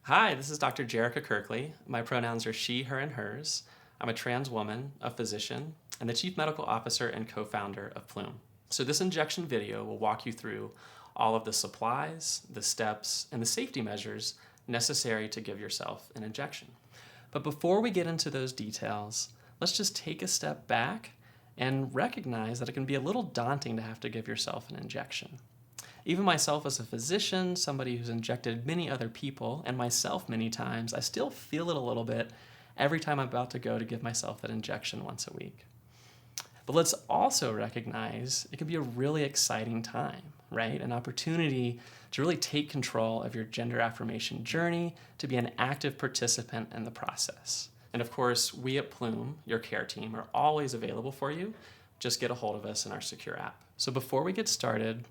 Hi, this is Dr. Jerica Kirkley. My pronouns are she, her, and hers. I'm a trans woman, a physician, and the Chief Medical Officer and co-founder of Plume. So this injection video will walk you through all of the supplies, the steps, and the safety measures necessary to give yourself an injection. But before we get into those details, let's just take a step back and recognize that it can be a little daunting to have to give yourself an injection. Even myself as a physician, somebody who's injected many other people, and myself many times, I still feel it a little bit every time I'm about to go to give myself that injection once a week. But let's also recognize it can be a really exciting time, right? An opportunity to really take control of your gender affirmation journey, to be an active participant in the process. And of course, we at Plume, your care team, are always available for you. Just get a hold of us in our secure app. So before we get started,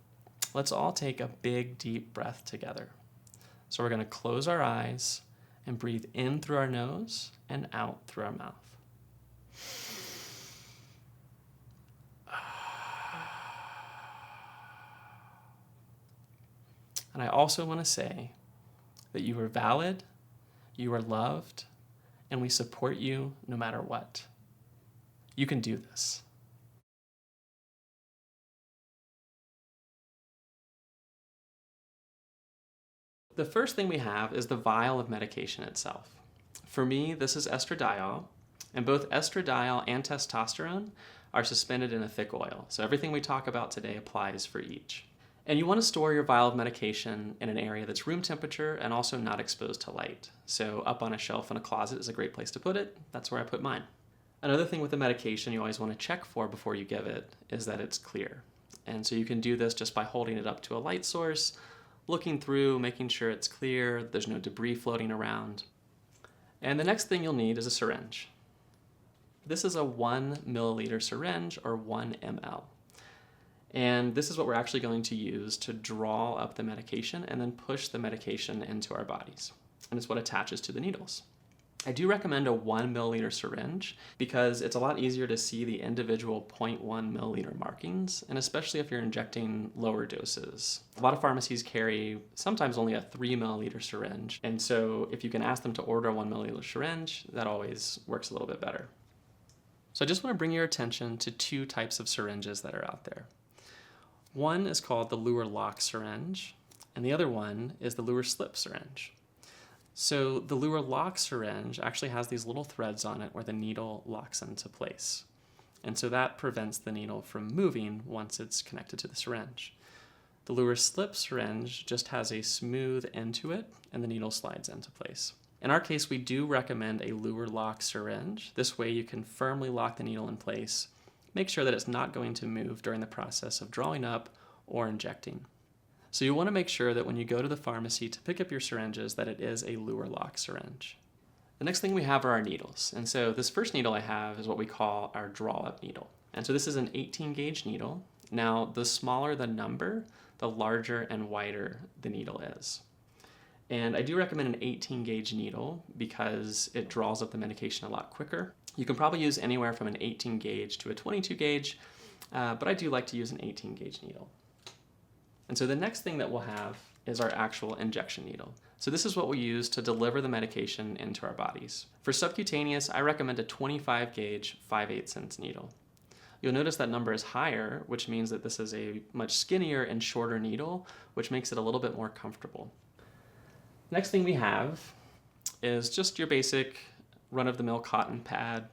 let's all take a big, deep breath together. So we're going to close our eyes and breathe in through our nose and out through our mouth. And I also want to say that you are valid, you are loved, and we support you no matter what. You can do this. The first thing we have is the vial of medication itself. For me, this is estradiol, and both estradiol and testosterone are suspended in a thick oil. So everything we talk about today applies for each. And you want to store your vial of medication in an area that's room temperature and also not exposed to light. So up on a shelf in a closet is a great place to put it. That's where I put mine. Another thing with the medication you always want to check for before you give it is that it's clear. And so you can do this just by holding it up to a light source, looking through, making sure it's clear, there's no debris floating around. And the next thing you'll need is a syringe. This is a 1 milliliter syringe, or 1 ml. And this is what we're actually going to use to draw up the medication and then push the medication into our bodies. And it's what attaches to the needles. I do recommend a 1 milliliter syringe because it's a lot easier to see the individual 0.1 milliliter markings, and especially if you're injecting lower doses. A lot of pharmacies carry sometimes only a 3 milliliter syringe, and so if you can ask them to order a 1 milliliter syringe, that always works a little bit better. So I just want to bring your attention to two types of syringes that are out there. One is called the Luer lock syringe, and the other one is the Luer slip syringe. So the Luer lock syringe actually has these little threads on it where the needle locks into place. And so that prevents the needle from moving once it's connected to the syringe. The Luer slip syringe just has a smooth end to it, and the needle slides into place. In our case, we do recommend a Luer lock syringe. This way you can firmly lock the needle in place, make sure that it's not going to move during the process of drawing up or injecting. So you want to make sure that when you go to the pharmacy to pick up your syringes that it is a Luer lock syringe. The next thing we have are our needles. And so this first needle I have is what we call our draw-up needle. And so this is an 18 gauge needle. Now, the smaller the number, the larger and wider the needle is. And I do recommend an 18 gauge needle because it draws up the medication a lot quicker. You can probably use anywhere from an 18 gauge to a 22 gauge, but I do like to use an 18 gauge needle. And so the next thing that we'll have is our actual injection needle. So this is what we use to deliver the medication into our bodies. For subcutaneous, I recommend a 25 gauge 5/8" needle. You'll notice that number is higher, which means that this is a much skinnier and shorter needle, which makes it a little bit more comfortable. Next thing we have is just your basic run-of-the-mill cotton pad,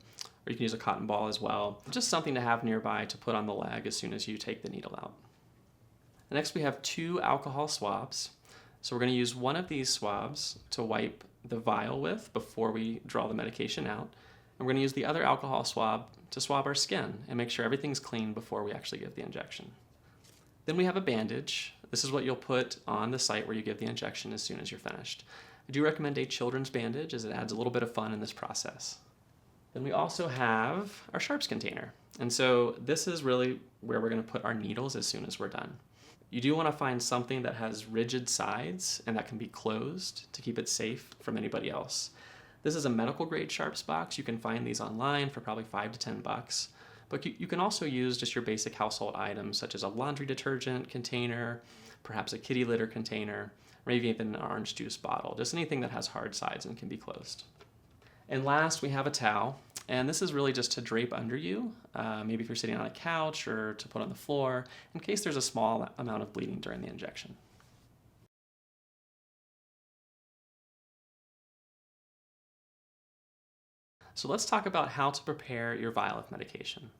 or you can use a cotton ball as well. Just something to have nearby to put on the leg as soon as you take the needle out. Next, we have 2 alcohol swabs. So we're going to use one of these swabs to wipe the vial with before we draw the medication out. And we're going to use the other alcohol swab to swab our skin and make sure everything's clean before we actually give the injection. Then we have a bandage. This is what you'll put on the site where you give the injection as soon as you're finished. I do recommend a children's bandage as it adds a little bit of fun in this process. Then we also have our sharps container. And so this is really where we're going to put our needles as soon as we're done. You do want to find something that has rigid sides and that can be closed to keep it safe from anybody else. This is a medical grade sharps box. You can find these online for probably $5 to $10. But you can also use just your basic household items such as a laundry detergent container, perhaps a kitty litter container, or maybe even an orange juice bottle, just anything that has hard sides and can be closed. And last, we have a towel, and this is really just to drape under you, maybe if you're sitting on a couch or to put on the floor, in case there's a small amount of bleeding during the injection. So let's talk about how to prepare your vial of medication.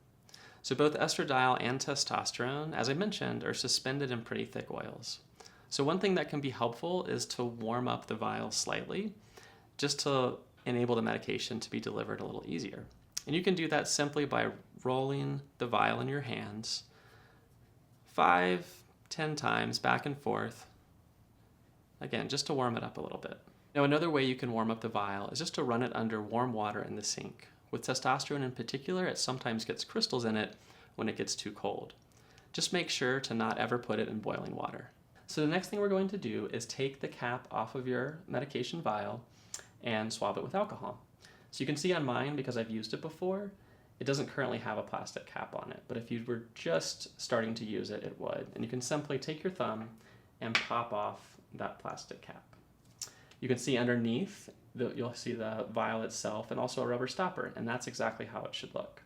So both estradiol and testosterone, as I mentioned, are suspended in pretty thick oils. So one thing that can be helpful is to warm up the vial slightly, just to enable the medication to be delivered a little easier. And you can do that simply by rolling the vial in your hands 5-10 times back and forth, again, just to warm it up a little bit. Now, another way you can warm up the vial is just to run it under warm water in the sink. With testosterone in particular, it sometimes gets crystals in it when it gets too cold. Just make sure to not ever put it in boiling water. So the next thing we're going to do is take the cap off of your medication vial and swab it with alcohol. So you can see on mine, because I've used it before, it doesn't currently have a plastic cap on it, but if you were just starting to use it, it would. And you can simply take your thumb and pop off that plastic cap. You can see underneath, you'll see the vial itself and also a rubber stopper, and that's exactly how it should look.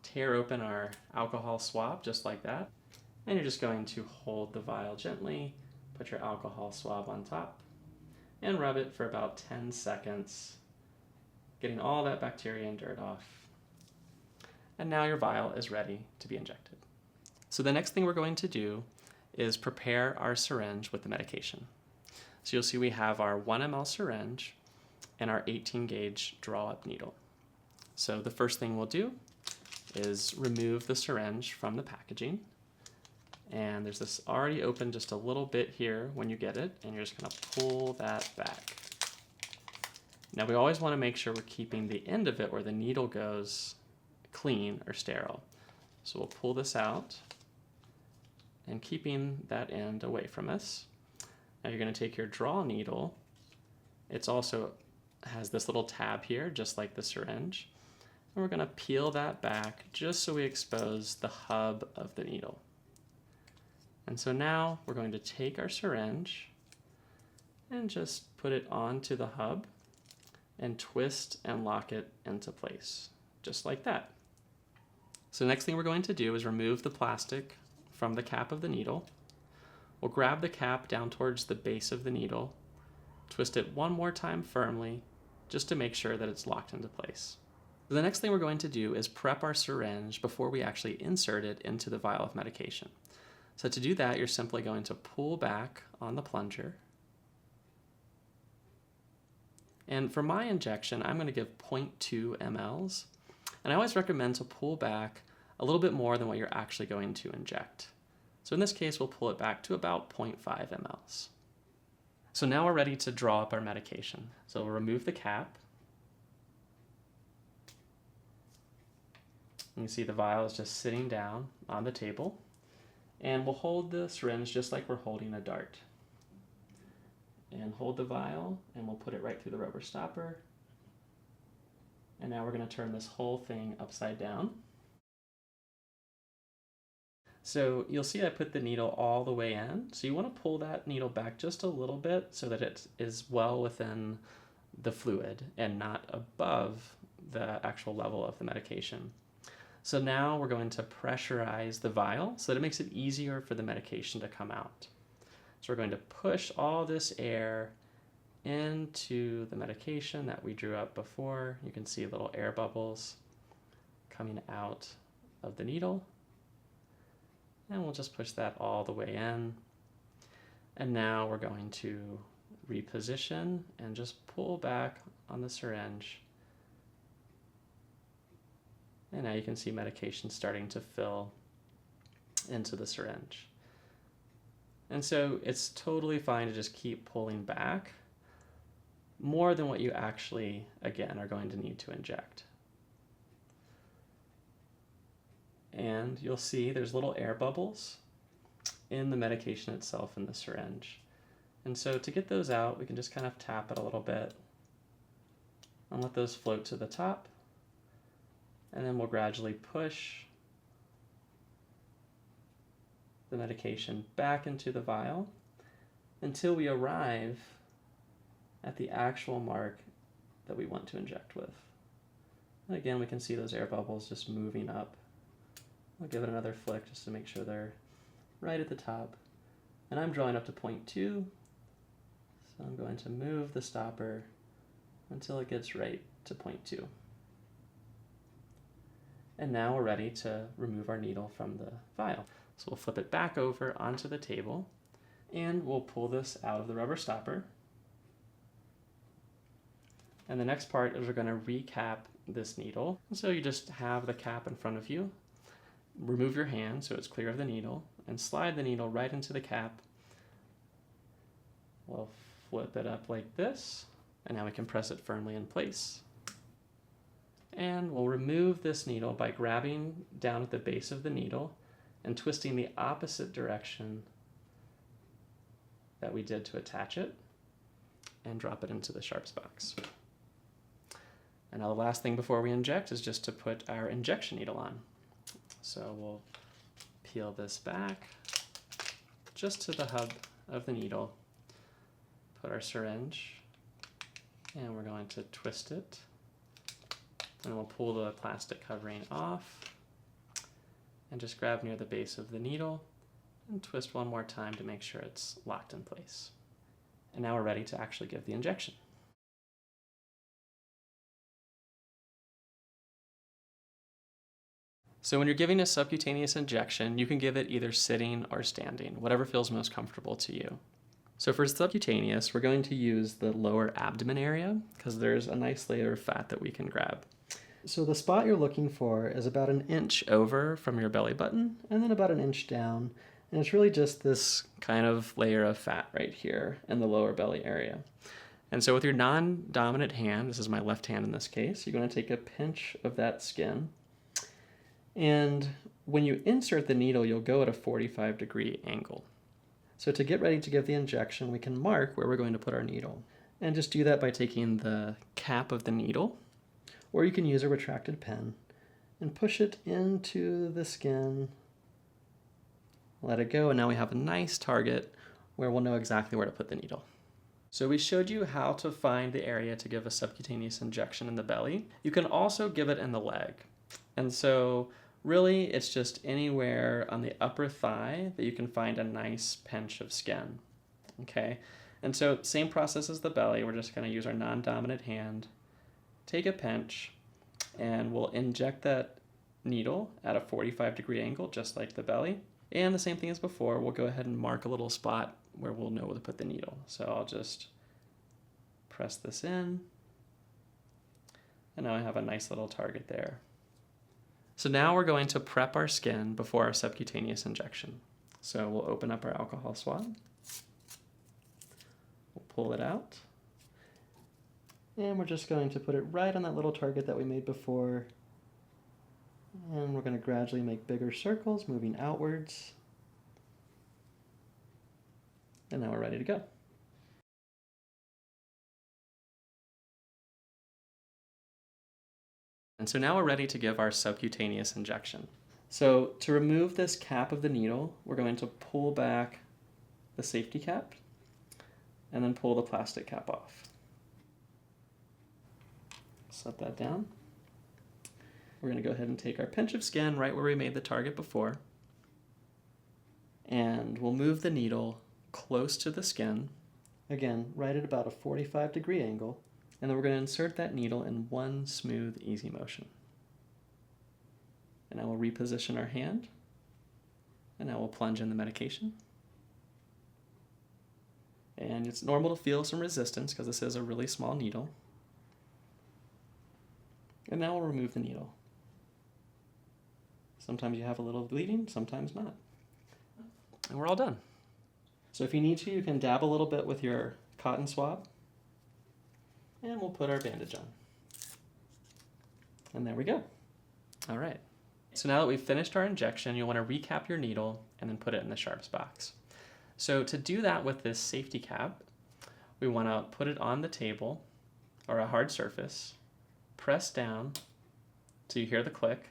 Tear open our alcohol swab just like that, and you're just going to hold the vial gently, put your alcohol swab on top, and rub it for about 10 seconds, getting all that bacteria and dirt off. And now your vial is ready to be injected. So the next thing we're going to do is prepare our syringe with the medication. So you'll see we have our 1 ml syringe and our 18 gauge draw-up needle. So the first thing we'll do is remove the syringe from the packaging. And there's this already open just a little bit here when you get it, and you're just gonna pull that back. Now we always wanna make sure we're keeping the end of it where the needle goes clean or sterile. So we'll pull this out and keeping that end away from us. Now you're going to take your draw needle. It's also has this little tab here, just like the syringe. And we're going to peel that back just so we expose the hub of the needle. And so now we're going to take our syringe and just put it onto the hub and twist and lock it into place, just like that. So the next thing we're going to do is remove the plastic from the cap of the needle. We'll grab the cap down towards the base of the needle, twist it one more time firmly, just to make sure that it's locked into place. The next thing we're going to do is prep our syringe before we actually insert it into the vial of medication. So to do that, you're simply going to pull back on the plunger. And for my injection, I'm going to give 0.2 mLs. And I always recommend to pull back a little bit more than what you're actually going to inject. So in this case, we'll pull it back to about 0.5 mLs. So now we're ready to draw up our medication. So we'll remove the cap. You can see the vial is just sitting down on the table. And we'll hold the syringe just like we're holding a dart. And hold the vial, and we'll put it right through the rubber stopper. And now we're going to turn this whole thing upside down. So you'll see I put the needle all the way in. So you want to pull that needle back just a little bit so that it is well within the fluid and not above the actual level of the medication. So now we're going to pressurize the vial so that it makes it easier for the medication to come out. So we're going to push all this air into the medication that we drew up before. You can see little air bubbles coming out of the needle. And we'll just push that all the way in. And now we're going to reposition and just pull back on the syringe. And now you can see medication starting to fill into the syringe. And so it's totally fine to just keep pulling back more than what you actually, again, are going to need to inject. And you'll see there's little air bubbles in the medication itself in the syringe. And so to get those out, we can just kind of tap it a little bit and let those float to the top. And then we'll gradually push the medication back into the vial. until we arrive at the actual mark that we want to inject with. And again, we can see those air bubbles just moving up. I'll give it another flick just to make sure they're right at the top. And I'm drawing up to 0.2, so I'm going to move the stopper until it gets right to 0.2. And now we're ready to remove our needle from the vial. So we'll flip it back over onto the table, and we'll pull this out of the rubber stopper. And the next part is we're going to recap this needle. So you just have the cap in front of you. Remove your hand so it's clear of the needle, and slide the needle right into the cap. We'll flip it up like this, and now we can press it firmly in place. And we'll remove this needle by grabbing down at the base of the needle and twisting the opposite direction that we did to attach it, and drop it into the sharps box. And now the last thing before we inject is just to put our injection needle on. So we'll peel this back just to the hub of the needle, put our syringe, and we're going to twist it. And we'll pull the plastic covering off and just grab near the base of the needle and twist one more time to make sure it's locked in place. And now we're ready to actually give the injection. So when you're giving a subcutaneous injection, you can give it either sitting or standing, whatever feels most comfortable to you. So for subcutaneous, we're going to use the lower abdomen area because there's a nice layer of fat that we can grab. So the spot you're looking for is about an inch over from your belly button and then about an inch down. And it's really just this kind of layer of fat right here in the lower belly area. And so with your non-dominant hand, this is my left hand in this case, you're going to take a pinch of that skin. And when you insert the needle, you'll go at a 45-degree angle. So to get ready to give the injection, we can mark where we're going to put our needle. And just do that by taking the cap of the needle, or you can use a retracted pen, and push it into the skin. Let it go, and now we have a nice target where we'll know exactly where to put the needle. So we showed you how to find the area to give a subcutaneous injection in the belly. You can also give it in the leg. And so really it's just anywhere on the upper thigh that you can find a nice pinch of skin. Okay, and so same process as the belly. We're just going to use our non-dominant hand, take a pinch, and we'll inject that needle at a 45-degree angle, just like the belly. And the same thing as before, we'll go ahead and mark a little spot where we'll know where to put the needle. So I'll just press this in, and now I have a nice little target there. So now we're going to prep our skin before our subcutaneous injection. So we'll open up our alcohol swab, we'll pull it out, and we're just going to put it right on that little target that we made before. And we're going to gradually make bigger circles, moving outwards. And now we're ready to go. And so now we're ready to give our subcutaneous injection. So to remove this cap of the needle, we're going to pull back the safety cap and then pull the plastic cap off. Set that down. We're going to go ahead and take our pinch of skin right where we made the target before, and we'll move the needle close to the skin, again, right at about a 45-degree angle, and then we're going to insert that needle in one smooth, easy motion. And now we'll reposition our hand, and now we'll plunge in the medication. And it's normal to feel some resistance because this is a really small needle. And now we'll remove the needle. Sometimes you have a little bleeding, sometimes not. And we're all done. So if you need to, you can dab a little bit with your cotton swab. And we'll put our bandage on. And there we go. All right. So now that we've finished our injection, you'll want to recap your needle and then put it in the sharps box. So to do that with this safety cap, we want to put it on the table or a hard surface, press down so you hear the click,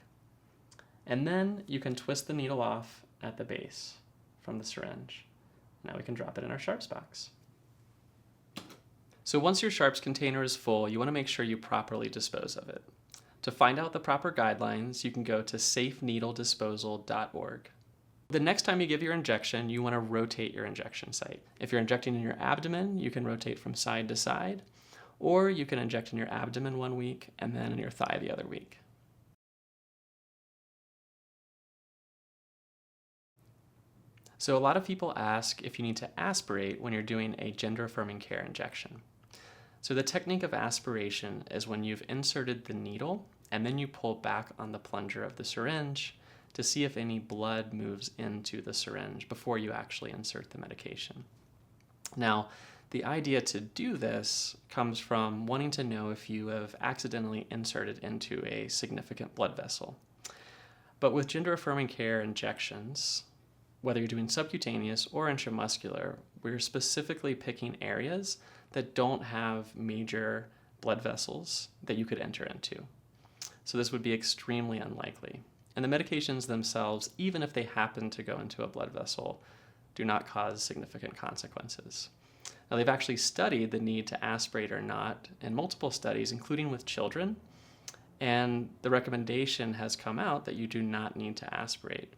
and then you can twist the needle off at the base from the syringe. Now we can drop it in our sharps box. So once your sharps container is full, you want to make sure you properly dispose of it. To find out the proper guidelines, you can go to safeneedledisposal.org. The next time you give your injection, you want to rotate your injection site. If you're injecting in your abdomen, you can rotate from side to side, or you can inject in your abdomen 1 week and then in your thigh the other week. So a lot of people ask if you need to aspirate when you're doing a gender-affirming care injection. So the technique of aspiration is when you've inserted the needle and then you pull back on the plunger of the syringe to see if any blood moves into the syringe before you actually insert the medication. Now, the idea to do this comes from wanting to know if you have accidentally inserted into a significant blood vessel. But with gender-affirming care injections, whether you're doing subcutaneous or intramuscular, we're specifically picking areas that don't have major blood vessels that you could enter into. So this would be extremely unlikely. And the medications themselves, even if they happen to go into a blood vessel, do not cause significant consequences. Now, they've actually studied the need to aspirate or not in multiple studies, including with children, and the recommendation has come out that you do not need to aspirate,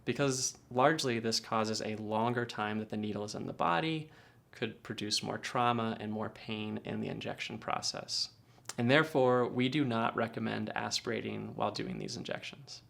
because largely this causes a longer time that the needle is in the body, could produce more trauma and more pain in the injection process. And therefore, we do not recommend aspirating while doing these injections.